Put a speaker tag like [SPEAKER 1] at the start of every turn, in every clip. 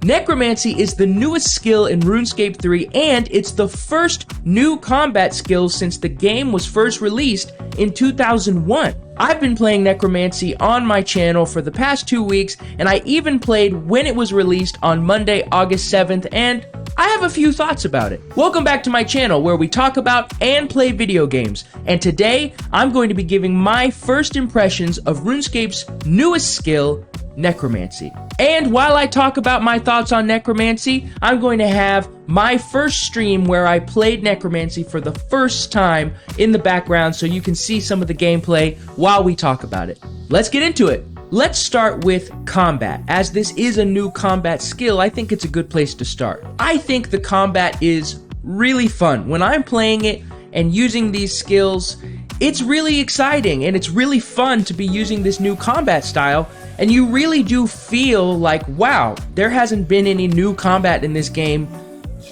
[SPEAKER 1] Necromancy is the newest skill in RuneScape 3, and it's the first new combat skill since the game was first released in 2001. I've been playing Necromancy on my channel for the past 2 weeks, and I even played when it was released on Monday, August 7th, and I have a few thoughts about it. Welcome back to my channel where we talk about and play video games, and today I'm going to be giving my first impressions of RuneScape's newest skill, Necromancy. And while I talk about my thoughts on Necromancy, I'm going to have my first stream where I played Necromancy for the first time in the background so you can see some of the gameplay while we talk about it. Let's get into it. Let's start with combat. As this is a new combat skill, I think it's a good place to start. I think the combat is really fun. When I'm playing it and using these skills, it's really exciting and it's really fun to be using this new combat style, and you really do feel like, wow, there hasn't been any new combat in this game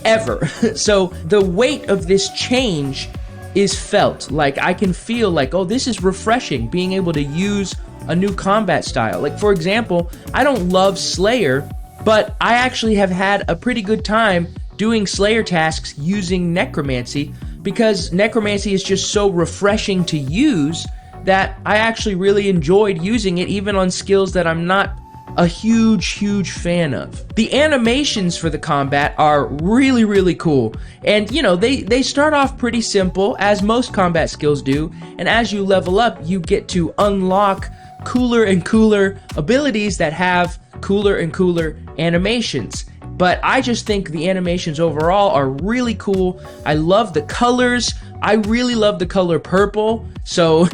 [SPEAKER 1] ever. So the weight of this change is felt. Like, I can feel like, oh, this is refreshing, being able to use a new combat style. Like, for example, I don't love Slayer, but I actually have had a pretty good time doing Slayer tasks using Necromancy, because Necromancy is just so refreshing to use that I actually really enjoyed using it even on skills that I'm not a huge fan of. The animations for the combat are really cool, and you know, they start off pretty simple, as most combat skills do, and as you level up you get to unlock cooler and cooler abilities that have cooler and cooler animations. But I just think the animations overall are really cool. I love the colors. I really love the color purple, so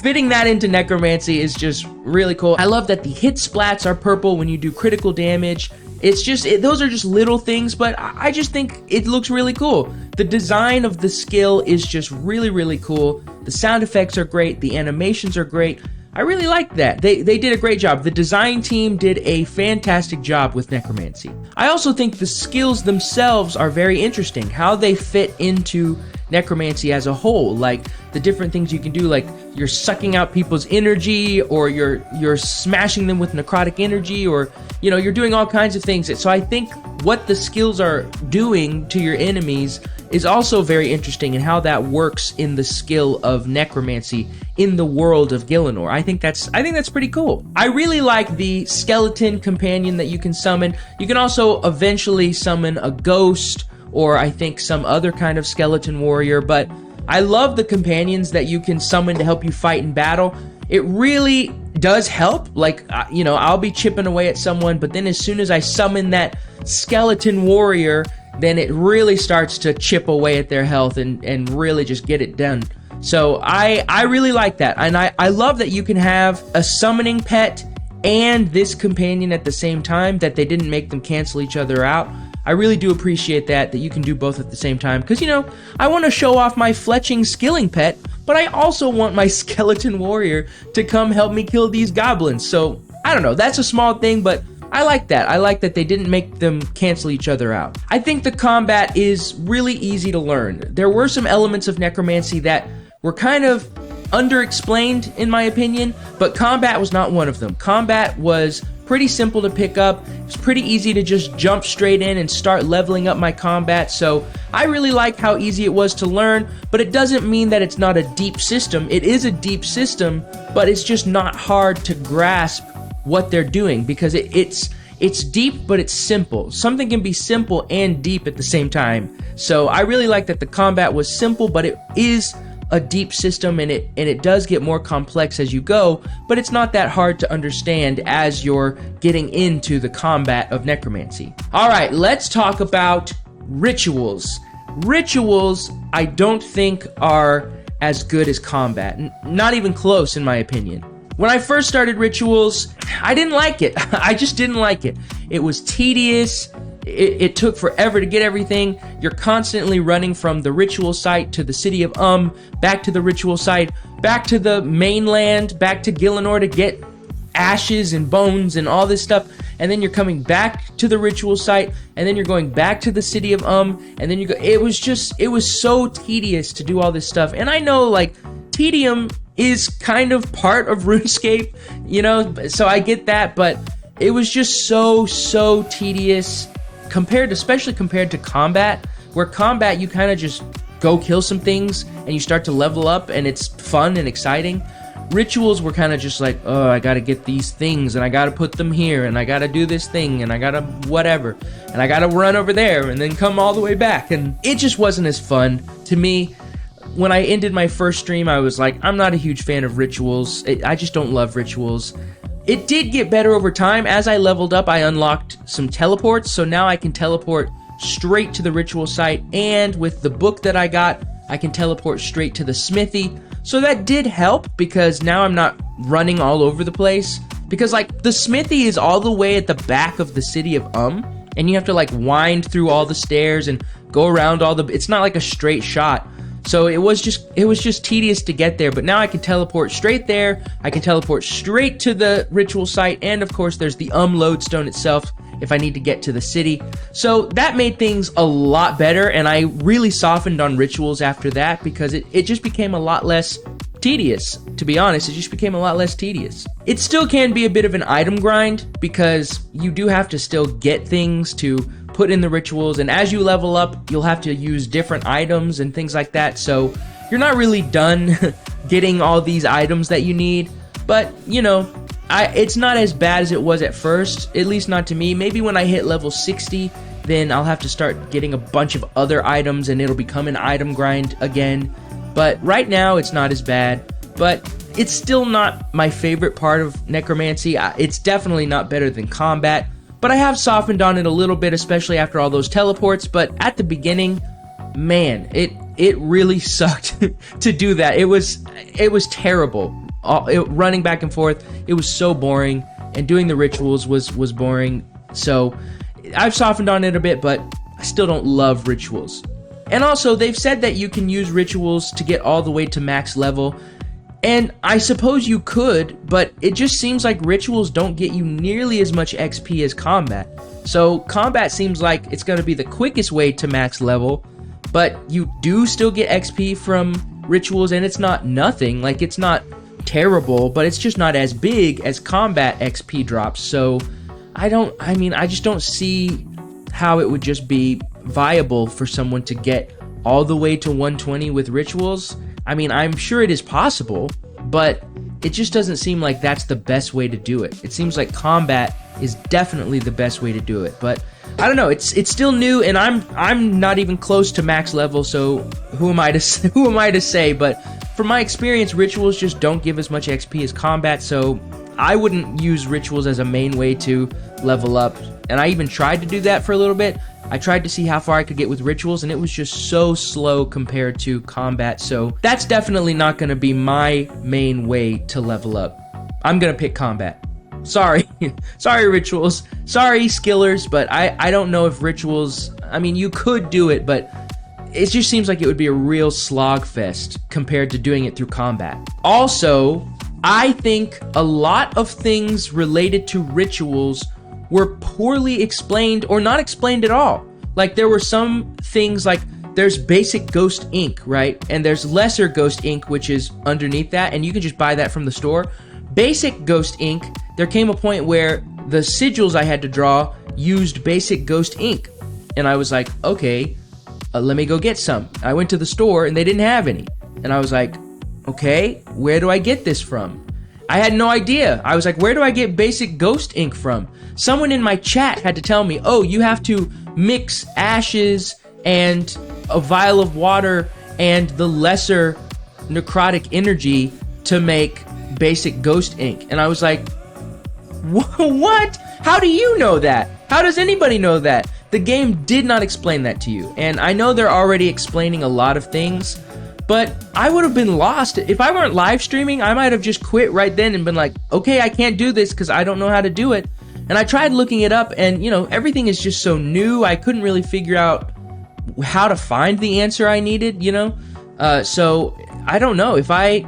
[SPEAKER 1] fitting that into Necromancy is just really cool. I love that the hit splats are purple when you do critical damage. It's just, those are just little things, but I just think it looks really cool. The design of the skill is just really cool. The sound effects are great. The animations are great. I really like that. They did a great job. The design team did a fantastic job with Necromancy. I also think the skills themselves are very interesting, how they fit into Necromancy as a whole, like the different things you can do, like you're sucking out people's energy, or you're smashing them with necrotic energy, or you know, you're doing all kinds of things. So I think what the skills are doing to your enemies is also very interesting, and how that works in the skill of Necromancy in the world of Gielinor. I think that's pretty cool. I really like the skeleton companion that you can summon. You can also eventually summon a ghost, or I think some other kind of skeleton warrior, but I love the companions that you can summon to help you fight in battle. It really does help. Like, you know, I'll be chipping away at someone, but then as soon as I summon that skeleton warrior, then it really starts to chip away at their health and really just get it done. So I really like that, and I love that you can have a summoning pet and this companion at the same time, that they didn't make them cancel each other out. I really do appreciate that you can do both at the same time, because, you know, I want to show off my fletching skilling pet, but I also want my skeleton warrior to come help me kill these goblins. So, I don't know, that's a small thing, but I like that. I like that they didn't make them cancel each other out. I think the combat is really easy to learn. There were some elements of Necromancy that were kind of underexplained, in my opinion, but combat was not one of them. Combat was pretty simple to pick up. It's pretty easy to just jump straight in and start leveling up my combat, so I really like how easy it was to learn, but it doesn't mean that it's not a deep system. It is a deep system, but it's just not hard to grasp what they're doing, because it's deep, but it's simple. Something can be simple and deep at the same time. So I really like that the combat was simple, but it is a deep system, and it does get more complex as you go, but it's not that hard to understand as you're getting into the combat of Necromancy. Alright, let's talk about rituals. Rituals, I don't think are as good as combat. Not even close, in my opinion. When I first started rituals, I didn't like it. I just didn't like it. It was tedious. It took forever to get everything. You're constantly running from the ritual site to the city of back to the ritual site, back to the mainland, back to Gielinor to get ashes and bones and all this stuff, and then you're coming back to the ritual site, and then you're going back to the city of and then you go. It was so tedious to do all this stuff, and I know, like, tedium is kind of part of RuneScape, you know, so I get that, but It was just so tedious especially compared to combat, where combat you kind of just go kill some things and you start to level up and it's fun and exciting. Rituals were kind of just like, oh, I gotta get these things and I gotta put them here and I gotta do this thing and I gotta whatever and I gotta run over there and then come all the way back, and it just wasn't as fun to me. When I ended my first stream, I was like, I'm not a huge fan of rituals. I just don't love rituals. It did get better over time. As I leveled up, I unlocked some teleports, so now I can teleport straight to the ritual site, and with the book that I got, I can teleport straight to the smithy. So that did help, because now I'm not running all over the place. Because, like, the smithy is all the way at the back of the city of and you have to, like, wind through all the stairs and go around all the... It's not like a straight shot. So it was just tedious to get there, but now I can teleport straight there. I can teleport straight to the ritual site, and of course there's the lodestone itself if I need to get to the city. So that made things a lot better, and I really softened on rituals after that, because it just became a lot less tedious. To be honest, it just became a lot less tedious. It still can be a bit of an item grind, because you do have to still get things to put in the rituals, and as you level up, you'll have to use different items and things like that, so you're not really done getting all these items that you need. But, you know, it's not as bad as it was at first, at least not to me. Maybe when I hit level 60, then I'll have to start getting a bunch of other items and it'll become an item grind again. But right now, it's not as bad, but it's still not my favorite part of Necromancy. It's definitely not better than combat, but I have softened on it a little bit, especially after all those teleports. But at the beginning, man, it really sucked to do that. It was terrible. Running back and forth, it was so boring, and doing the rituals was boring. So I've softened on it a bit, but I still don't love rituals. And also, they've said that you can use rituals to get all the way to max level. And I suppose you could, but it just seems like rituals don't get you nearly as much XP as combat. So combat seems like it's going to be the quickest way to max level, but you do still get XP from rituals, and it's not nothing. Like, it's not terrible, but it's just not as big as combat XP drops. So I just don't see how it would just be viable for someone to get all the way to 120 with rituals. I mean, I'm sure it is possible, but it just doesn't seem like that's the best way to do it. It seems like combat is definitely the best way to do it, but I don't know. It's still new, and I'm not even close to max level, so who am I to say? But from my experience, rituals just don't give as much XP as combat, so I wouldn't use rituals as a main way to level up. And I even tried to do that for a little bit. I tried to see how far I could get with rituals, and it was just so slow compared to combat. So that's definitely not going to be my main way to level up. I'm going to pick combat. Sorry. Sorry, rituals. Sorry, skillers, but I don't know if rituals... I mean, you could do it, but it just seems like it would be a real slog fest compared to doing it through combat. Also, I think a lot of things related to rituals were poorly explained or not explained at all. Like, there were some things like there's basic ghost ink, right? And there's lesser ghost ink, which is underneath that, and you can just buy that from the store. Basic ghost ink, there came a point where the sigils I had to draw used basic ghost ink. And I was like, okay, let me go get some. I went to the store and they didn't have any. And I was like, okay, where do I get this from? I had no idea. I was like, where do I get basic ghost ink from? Someone in my chat had to tell me, oh, you have to mix ashes and a vial of water and the lesser necrotic energy to make basic ghost ink. And I was like, what? How do you know that? How does anybody know that? The game did not explain that to you. And I know they're already explaining a lot of things, but I would have been lost. If I weren't live streaming, I might have just quit right then and been like, okay, I can't do this because I don't know how to do it. And I tried looking it up, and, you know, everything is just so new. I couldn't really figure out how to find the answer I needed, you know? So I don't know. If I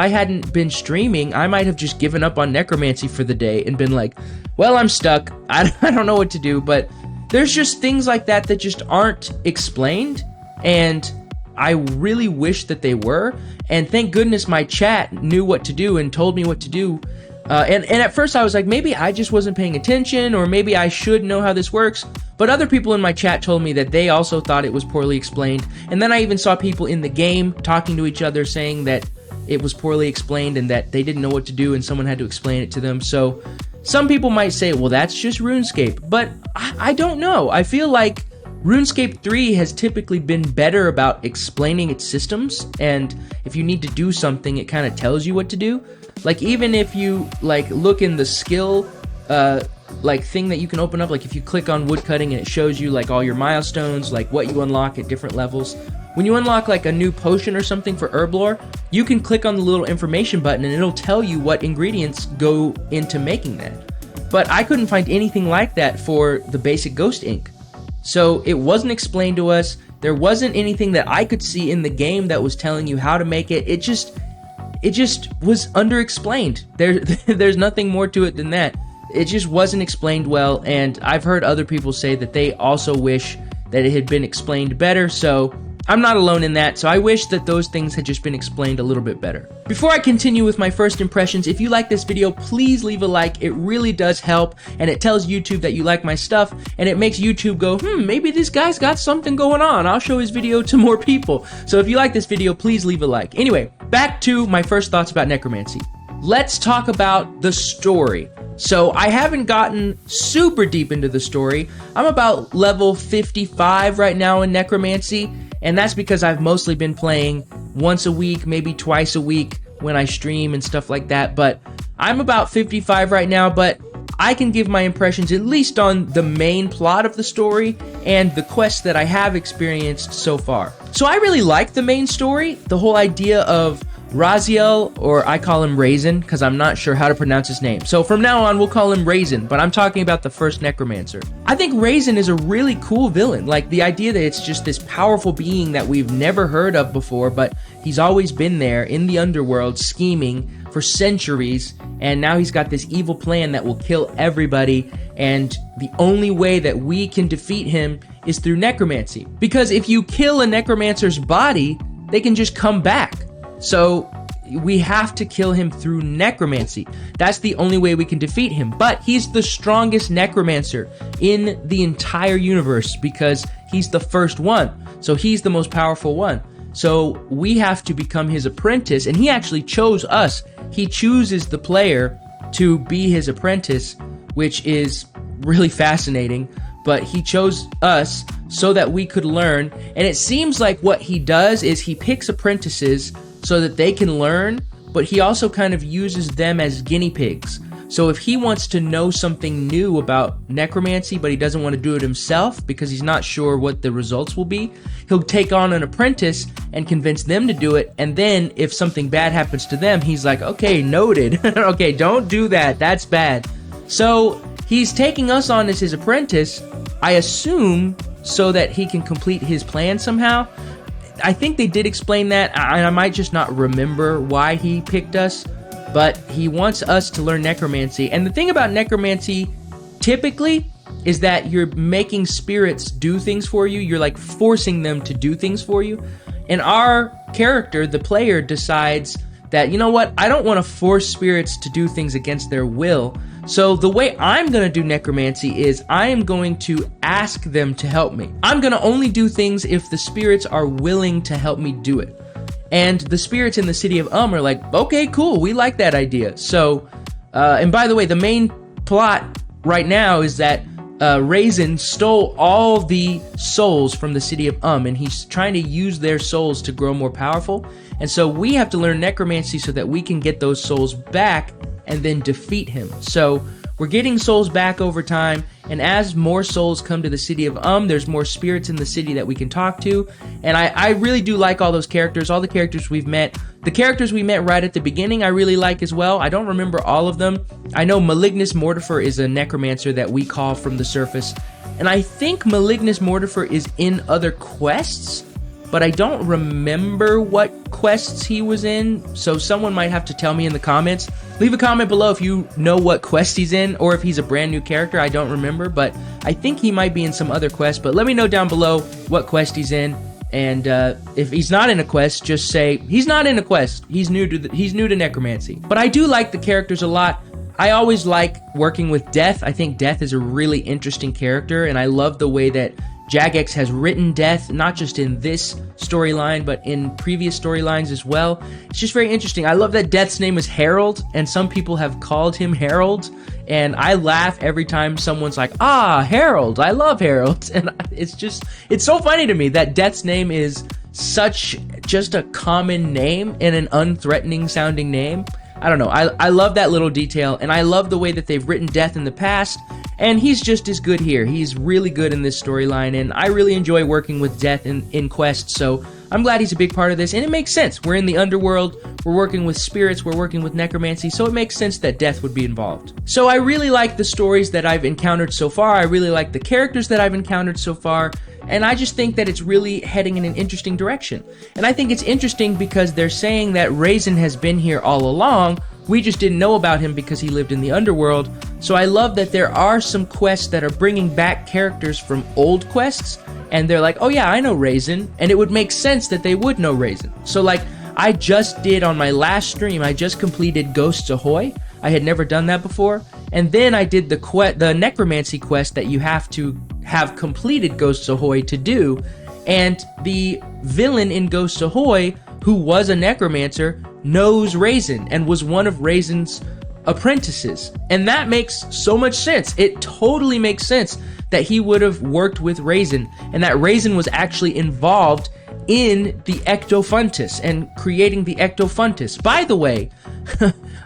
[SPEAKER 1] hadn't been streaming, I might have just given up on Necromancy for the day and been like, well, I'm stuck. I don't know what to do. But there's just things like that that just aren't explained, and I really wish that they were. And thank goodness my chat knew what to do and told me what to do. And at first I was like, maybe I just wasn't paying attention, or maybe I should know how this works. But other people in my chat told me that they also thought it was poorly explained. And then I even saw people in the game talking to each other saying that it was poorly explained and that they didn't know what to do and someone had to explain it to them. So some people might say, well, that's just RuneScape. But I don't know. I feel like RuneScape 3 has typically been better about explaining its systems, and if you need to do something, it kind of tells you what to do. Like, even if you, like, look in the skill, like, thing that you can open up, like, if you click on woodcutting and it shows you, like, all your milestones, like, what you unlock at different levels. When you unlock, like, a new potion or something for herb lore, you can click on the little information button and it'll tell you what ingredients go into making that. But I couldn't find anything like that for the basic ghost ink. So it wasn't explained to us. There wasn't anything that I could see in the game that was telling you how to make it. It just was underexplained. There's nothing more to it than that. It just wasn't explained well, and I've heard other people say that they also wish that it had been explained better, so I'm not alone in that, so I wish that those things had just been explained a little bit better. Before I continue with my first impressions, if you like this video, please leave a like. It really does help, and it tells YouTube that you like my stuff, and it makes YouTube go, maybe this guy's got something going on. I'll show his video to more people. So if you like this video, please leave a like. Anyway, back to my first thoughts about Necromancy. Let's talk about the story. So I haven't gotten super deep into the story. I'm about level 55 right now in Necromancy, and that's because I've mostly been playing once a week, maybe twice a week when I stream and stuff like that. But I'm about 55 right now, but I can give my impressions at least on the main plot of the story and the quests that I have experienced so far. So I really like the main story, the whole idea of Raziel, or I call him Raisin because I'm not sure how to pronounce his name. So from now on, we'll call him Raisin, but I'm talking about the first Necromancer. I think Raisin is a really cool villain. Like, the idea that it's just this powerful being that we've never heard of before, but he's always been there in the underworld scheming for centuries, and now he's got this evil plan that will kill everybody, and the only way that we can defeat him is through necromancy. Because if you kill a necromancer's body, they can just come back. So we have to kill him through necromancy. That's the only way we can defeat him. But he's the strongest necromancer in the entire universe because he's the first one. So he's the most powerful one. So we have to become his apprentice, and he actually chose us. He chooses the player to be his apprentice, which is really fascinating. But he chose us so that we could learn. And it seems like what he does is he picks apprentices so that they can learn, but he also kind of uses them as guinea pigs. So if he wants to know something new about necromancy, but he doesn't want to do it himself because he's not sure what the results will be, he'll take on an apprentice and convince them to do it, and then if something bad happens to them, he's like, okay, noted. Okay, don't do that, that's bad. So he's taking us on as his apprentice, I assume, so that he can complete his plan somehow. I think they did explain that, and I might just not remember why he picked us, but he wants us to learn necromancy. And the thing about necromancy, typically, is that you're making spirits do things for you. You're like forcing them to do things for you. And our character, the player, decides that, you know what, I don't want to force spirits to do things against their will. So the way I'm going to do necromancy is I am going to ask them to help me. I'm going to only do things if the spirits are willing to help me do it. And the spirits in the city of are like, okay, cool, we like that idea. So, and by the way, the main plot right now is that Raisin stole all the souls from the city of and he's trying to use their souls to grow more powerful. And so we have to learn necromancy so that we can get those souls back and then defeat him. So we're getting souls back over time, and as more souls come to the city of there's more spirits in the city that we can talk to. And I really do like all those characters, all the characters we've met. The characters we met right at the beginning I really like as well. I don't remember all of them. I know Malignus Mortifer is a necromancer that we call from the surface, and I think Malignus Mortifer is in other quests, but I don't remember what quests he was in, so someone might have to tell me in the comments. Leave a comment below if you know what quest he's in, or if he's a brand new character. I don't remember, but I think he might be in some other quest. But let me know down below what quest he's in, and if he's not in a quest, just say he's not in a quest. He's new to necromancy. But I do like the characters a lot. I always like working with Death. I think Death is a really interesting character, and I love the way that Jagex has written Death, not just in this storyline, but in previous storylines as well. It's just very interesting. I love that Death's name is Harold, and some people have called him Harold, and I laugh every time someone's like, ah, Harold, I love Harold. And it's so funny to me that Death's name is such just a common name and an unthreatening sounding name. I don't know. I love that little detail, and I love the way that they've written Death in the past, and he's just as good here. He's really good in this storyline, and I really enjoy working with Death in quests, so I'm glad he's a big part of this, and it makes sense. We're in the underworld, we're working with spirits, we're working with necromancy, so it makes sense that Death would be involved. So I really like the stories that I've encountered so far. I really like the characters that I've encountered so far, and I just think that it's really heading in an interesting direction. And I think it's interesting because they're saying that Raisin has been here all along. We just didn't know about him because he lived in the underworld. So I love that there are some quests that are bringing back characters from old quests, and they're like, oh yeah, I know Raisin, and it would make sense that they would know Raisin. So like, I just did on my last stream, I just completed Ghosts Ahoy. I had never done that before, and then I did the Necromancy quest that you have to have completed Ghosts Ahoy to do, and the villain in Ghosts Ahoy, who was a necromancer, knows Raisin and was one of Raisin's apprentices. And that makes so much sense. It totally makes sense that he would have worked with Raisin, and that Raisin was actually involved in the Ectofuntus and creating the Ectofuntus. By the way,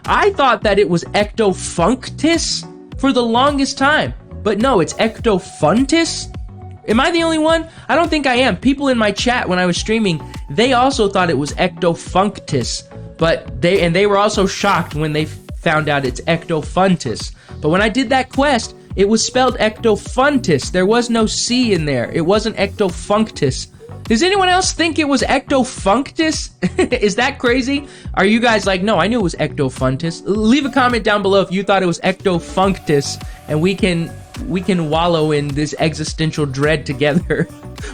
[SPEAKER 1] I thought that it was Ectofunctus for the longest time, but no, it's Ectofuntus. Am I the only one? I don't think I am. People in my chat when I was streaming, they also thought it was Ectofunctus, but they were also shocked when they found out it's Ectofuntus. But when I did that quest, it was spelled Ectofuntus. There was no C in there. It wasn't Ectofunctus. Does anyone else think it was Ectofunctus? Is that crazy? Are you guys like, no, I knew it was Ectofuntus? Leave a comment down below if you thought it was Ectofunctus, and we can wallow in this existential dread together.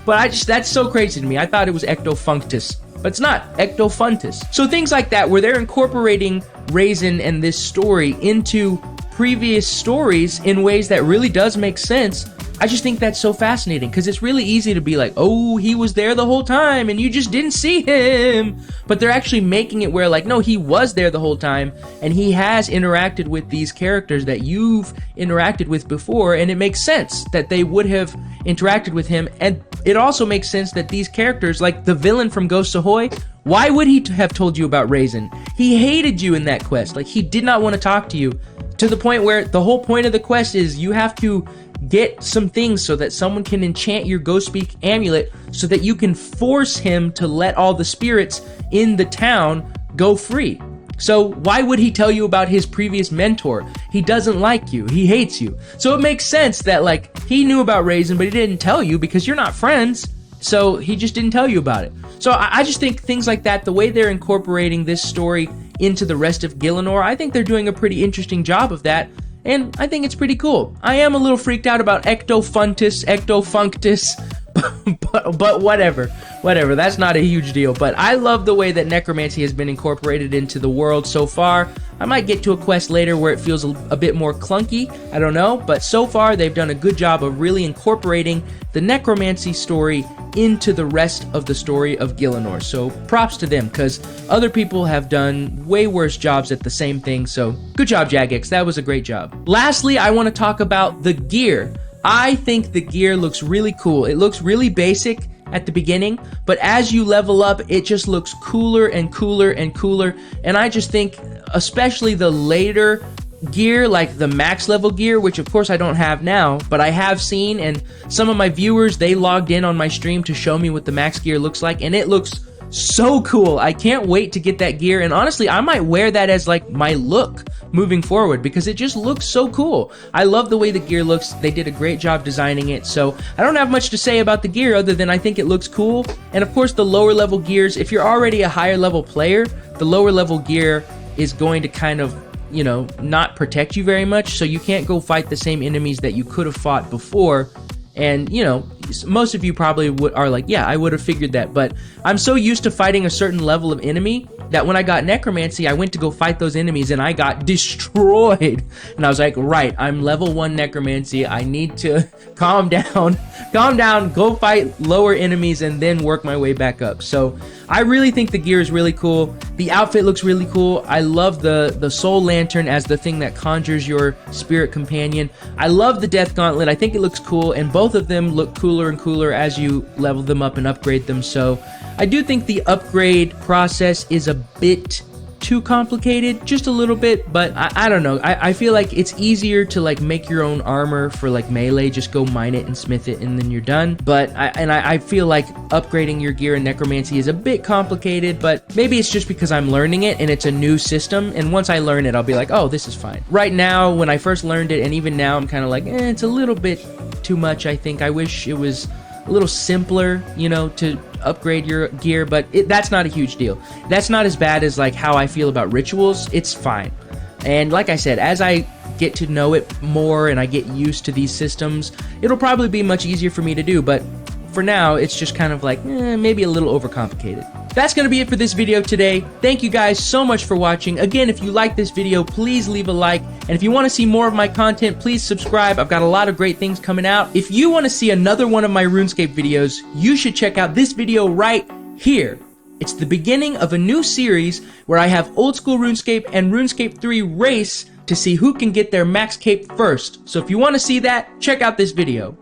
[SPEAKER 1] But that's so crazy to me. I thought it was Ectofunctus, but it's not. Ectofuntus. So things like that, where they're incorporating Raisin and this story into previous stories in ways that really does make sense. I just think that's so fascinating, because it's really easy to be like, oh, he was there the whole time and you just didn't see him. But they're actually making it where, like, no, he was there the whole time and he has interacted with these characters that you've interacted with before, and it makes sense that they would have interacted with him. And it also makes sense that these characters, like the villain from Ghosts Ahoy, why would he have told you about Raisin? He hated you in that quest. Like, he did not want to talk to you, to the point where the whole point of the quest is you have to get some things so that someone can enchant your Ghost Speak amulet so that you can force him to let all the spirits in the town go free. So why would he tell you about his previous mentor? He doesn't like you. He hates you. So it makes sense that, like, he knew about Raisin, but he didn't tell you because you're not friends. So he just didn't tell you about it. So I just think things like that, the way they're incorporating this story into the rest of Gielinor, I think they're doing a pretty interesting job of that. And I think it's pretty cool. I am a little freaked out about Ectofuntus, but whatever. That's not a huge deal. But I love the way that Necromancy has been incorporated into the world so far. I might get to a quest later where it feels a bit more clunky. I don't know. But so far, they've done a good job of really incorporating the Necromancy story into the rest of the story of Gielinor. So props to them, because other people have done way worse jobs at the same thing. So good job, Jagex. That was a great job. Lastly, I want to talk about the gear. I think the gear looks really cool. It looks really basic at the beginning, but as you level up, it just looks cooler and cooler and cooler. And I just think, especially the later gear, like the max level gear, which of course I don't have now, but I have seen, and some of my viewers, they logged in on my stream to show me what the max gear looks like, and it looks so cool. I can't wait to get that gear, and honestly, I might wear that as like my look moving forward, because it just looks so cool. I love the way the gear looks. They did a great job designing it, so I don't have much to say about the gear other than I think it looks cool. And of course, the lower level gears, if you're already a higher level player, the lower level gear is going to kind of, you know, not protect you very much, so you can't go fight the same enemies that you could have fought before. And, you know, most of you probably are like, yeah, I would have figured that, but I'm so used to fighting a certain level of enemy that when I got Necromancy, I went to go fight those enemies and I got destroyed. And I was like, right, I'm level 1 Necromancy. I need to calm down, go fight lower enemies and then work my way back up. So I really think the gear is really cool. The outfit looks really cool. I love the soul lantern as the thing that conjures your spirit companion. I love the death gauntlet. I think it looks cool, and both of them look cooler and cooler as you level them up and upgrade them. So I do think the upgrade process is a bit too complicated, just a little bit, but I don't know. I feel like it's easier to like make your own armor for like melee, just go mine it and smith it and then you're done. But I feel like upgrading your gear in Necromancy is a bit complicated, but maybe it's just because I'm learning it and it's a new system, and once I learn it I'll be like, oh, this is fine. Right now, when I first learned it, and even now, I'm kind of like, it's a little bit too much. I think I wish it was a little simpler, you know, to upgrade your gear, but that's not a huge deal. That's not as bad as like how I feel about rituals. It's fine. And like I said, as I get to know it more and I get used to these systems, it'll probably be much easier for me to do, but for now, it's just kind of like, maybe a little overcomplicated. That's going to be it for this video today. Thank you guys so much for watching. Again, if you like this video, please leave a like. And if you want to see more of my content, please subscribe. I've got a lot of great things coming out. If you want to see another one of my RuneScape videos, you should check out this video right here. It's the beginning of a new series where I have old school RuneScape and RuneScape 3 race to see who can get their max cape first. So if you want to see that, check out this video.